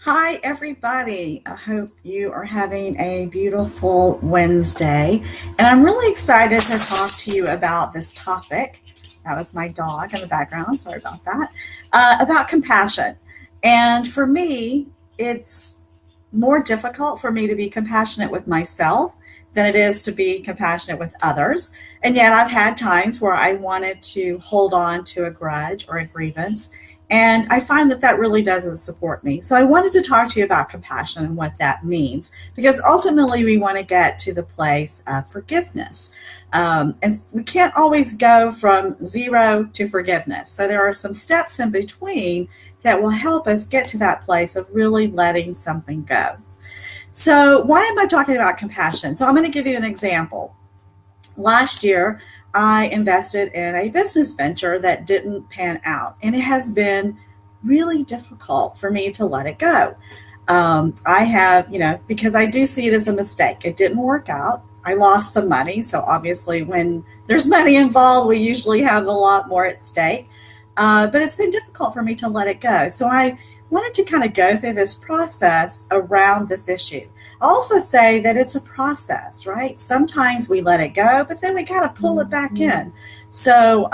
Hi, everybody. I hope you are having a beautiful Wednesday. And I'm really excited to talk to you about this topic. That was my dog in the background. Sorry about that. About compassion. And for me, it's more difficult for me to be compassionate with myself than it is to be compassionate with others. And yet, I've had times where I wanted to hold on to a grudge or a grievance. And I find that that really doesn't support me. So I wanted to talk to you about compassion and what that means, because ultimately we want to get to the place of forgiveness. And we can't always go from zero to forgiveness. So there are some steps in between that will help us get to that place of really letting something go. So, why am I talking about compassion? So, I'm going to give you an example. Last year, I invested in a business venture that didn't pan out, and it has been really difficult for me to let it go. I have, because I do see it as a mistake. It didn't work out. I lost some money. So, obviously, when there's money involved, we usually have a lot more at stake. But it's been difficult for me to let it go. So, I wanted to kind of go through this process around this issue. I also say that it's a process, right? Sometimes we let it go, but then we kind of pull it back in. So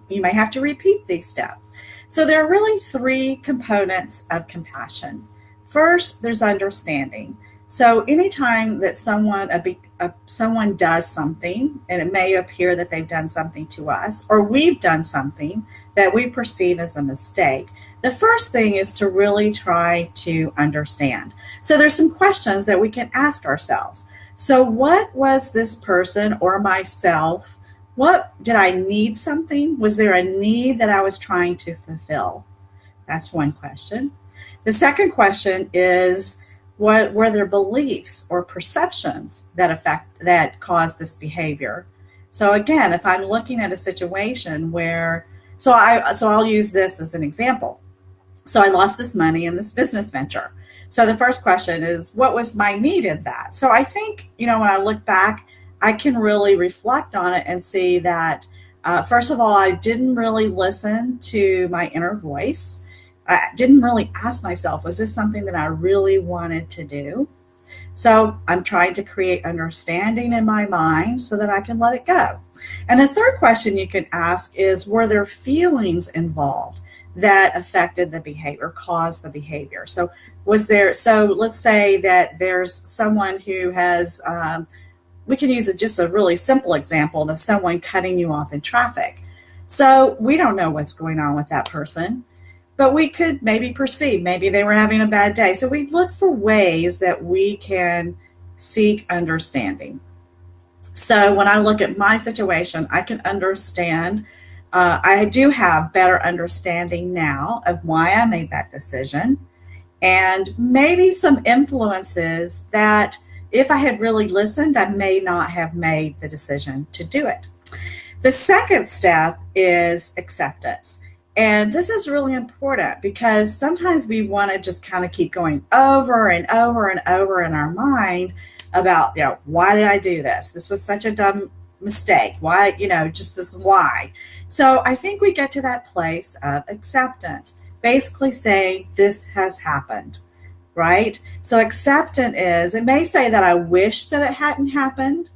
you may have to repeat these steps. So there are really three components of compassion. First, there's understanding. So anytime that someone does something, and it may appear that they've done something to us, or we've done something that we perceive as a mistake, the first thing is to really try to understand. So there's some questions that we can ask ourselves. So what was this person or myself? What did I need something? Was there a need that I was trying to fulfill? That's one question. The second question is, what were their beliefs or perceptions that cause this behavior? So again, if I'm looking at a situation where, I'll use this as an example. So I lost this money in this business venture. So the first question is, what was my need in that? So I think, when I look back, I can really reflect on it and see that, first of all, I didn't really listen to my inner voice. I didn't really ask myself, was this something that I really wanted to do? So I'm trying to create understanding in my mind so that I can let it go. And the third question you can ask is, were there feelings involved that affected the behavior, caused the behavior? So let's say that there's someone who has, we can use just a really simple example of someone cutting you off in traffic. So we don't know what's going on with that person, but we could maybe perceive, maybe they were having a bad day. So we look for ways that we can seek understanding. So when I look at my situation, I can understand. I do have better understanding now of why I made that decision, and maybe some influences that if I had really listened, I may not have made the decision to do it. The second step is acceptance. And this is really important because sometimes we want to just kind of keep going over and over and over in our mind about, why did I do this? This was such a dumb mistake. Why, just this why. So I think we get to that place of acceptance, basically saying this has happened, right? So acceptance is, it may say that I wish that it hadn't happened,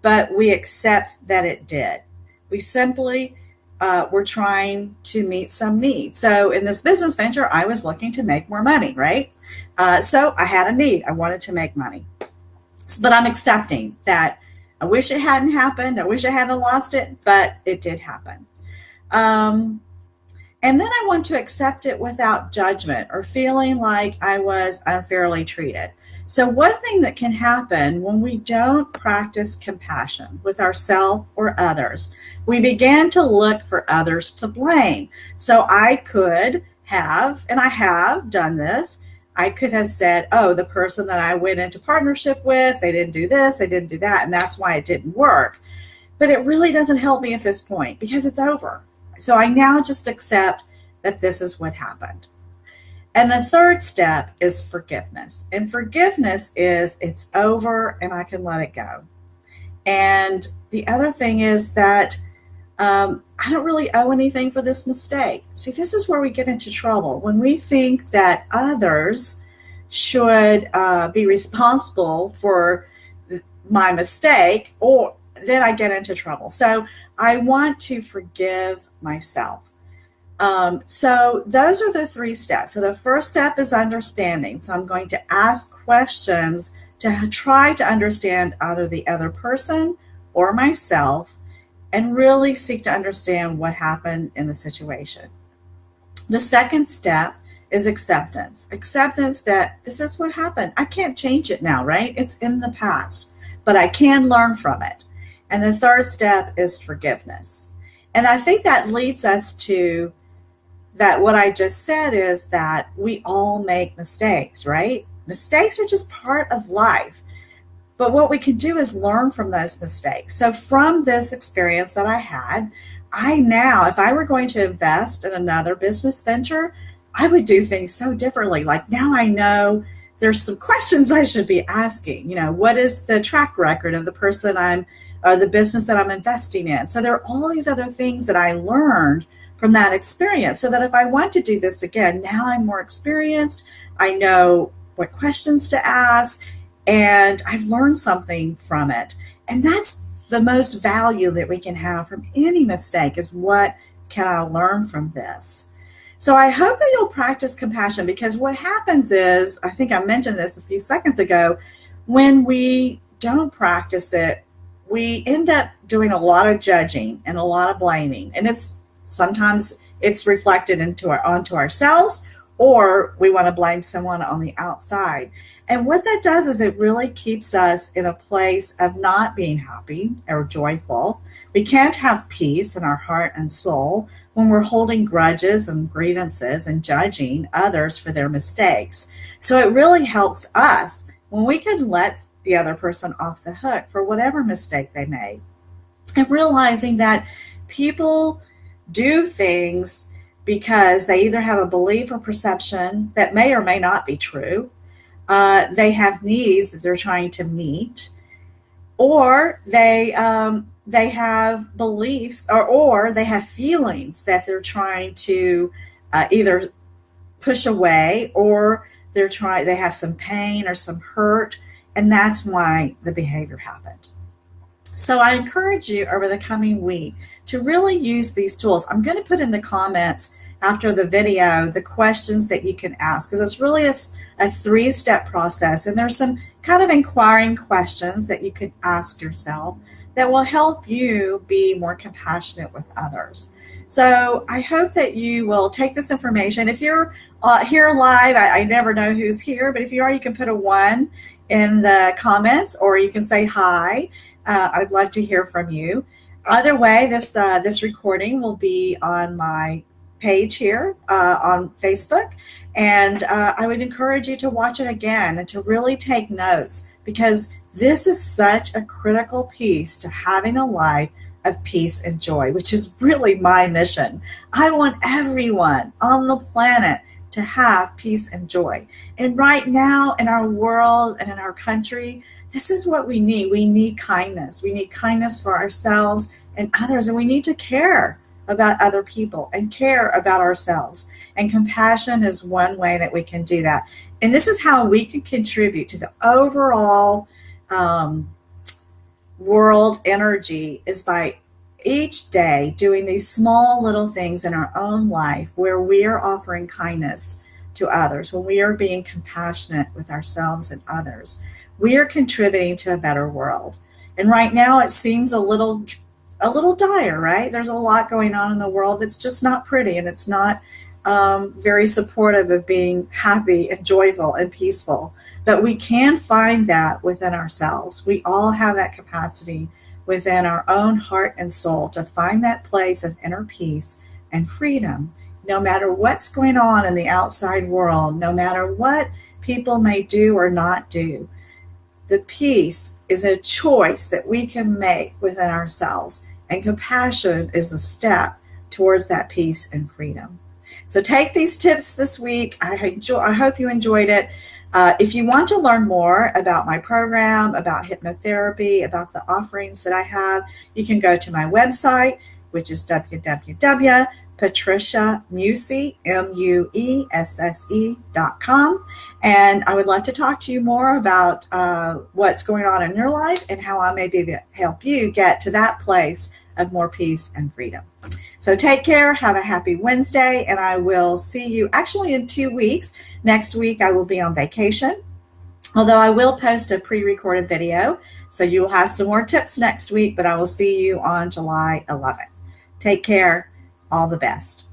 but we accept that it did. We simply were trying to meet some need. So in this business venture, I was looking to make more money, right? So I had a need. I wanted to make money. But I'm accepting that I wish it hadn't happened. I wish I hadn't lost it, but it did happen. And then I want to accept it without judgment or feeling like I was unfairly treated. So one thing that can happen when we don't practice compassion with ourselves or others, we begin to look for others to blame. So I could have, and I have done this, I could have said, oh, the person that I went into partnership with, they didn't do this, they didn't do that, and that's why it didn't work. But it really doesn't help me at this point because it's over. So I now just accept that this is what happened. And the third step is forgiveness. And forgiveness is it's over and I can let it go. And the other thing is that I don't really owe anything for this mistake. See, this is where we get into trouble. When we think that others should be responsible for my mistake, or then I get into trouble. So I want to forgive myself. So those are the three steps. So the first step is understanding. So I'm going to ask questions to try to understand either the other person or myself and really seek to understand what happened in the situation. The second step is acceptance. Acceptance that this is what happened. I can't change it now, right? It's in the past, but I can learn from it. And the third step is forgiveness. And I think that leads us to that what I just said is that we all make mistakes, right? Mistakes are just part of life. But what we can do is learn from those mistakes. So from this experience that I had, I now, if I were going to invest in another business venture, I would do things so differently. Like now I know there's some questions I should be asking. You know, what is the track record of the person or the business that I'm investing in? So there are all these other things that I learned from that experience so that if I want to do this again, now I'm more experienced. I know what questions to ask and I've learned something from it. And that's the most value that we can have from any mistake is what can I learn from this? So I hope that you'll practice compassion because what happens is, I think I mentioned this a few seconds ago, when we don't practice it, we end up doing a lot of judging and a lot of blaming. And sometimes it's reflected onto ourselves, or we want to blame someone on the outside. And what that does is it really keeps us in a place of not being happy or joyful. We can't have peace in our heart and soul when we're holding grudges and grievances and judging others for their mistakes. So it really helps us when we can let the other person off the hook for whatever mistake they made. And realizing that people do things because they either have a belief or perception that may or may not be true. They have needs that they're trying to meet, or they have beliefs, or they have feelings that they're trying to either push away, or they have some pain or some hurt, and that's why the behavior happened. So I encourage you over the coming week to really use these tools. I'm going to put in the comments after the video the questions that you can ask because it's really a three-step process, and there's some kind of inquiring questions that you can ask yourself that will help you be more compassionate with others. So I hope that you will take this information. If you're here live, I never know who's here, but if you are, you can put a 1 in the comments, or you can say hi. I'd love to hear from you. Either way, this recording will be on my page here on Facebook, and I would encourage you to watch it again and to really take notes, because this is such a critical piece to having a life of peace and joy, which is really my mission. I want everyone on the planet to have peace and joy. And right now in our world and in our country, this is what we need. We need kindness. We need kindness for ourselves and others, and we need to care about other people and care about ourselves. And compassion is one way that we can do that. And this is how we can contribute to the overall world energy, is by each day doing these small little things in our own life where we are offering kindness to others, when we are being compassionate with ourselves and others. We are contributing to a better world. And right now it seems a little dire, right? There's a lot going on in the world that's just not pretty, and it's not very supportive of being happy and joyful and peaceful. But we can find that within ourselves. We all have that capacity within our own heart and soul to find that place of inner peace and freedom, no matter what's going on in the outside world, no matter what people may do or not do. The peace is a choice that we can make within ourselves, and compassion is a step towards that peace and freedom. So take these tips this week. I hope you enjoyed it. If you want to learn more about my program, about hypnotherapy, about the offerings that I have, you can go to my website, which is www.patriciamuesse.com. And I would like to talk to you more about what's going on in your life and how I may be able to help you get to that place of more peace and freedom. So take care, have a happy Wednesday, and I will see you actually in 2 weeks. Next week I will be on vacation, although I will post a pre-recorded video. So you will have some more tips next week, but I will see you on July 11th. Take care. All the best.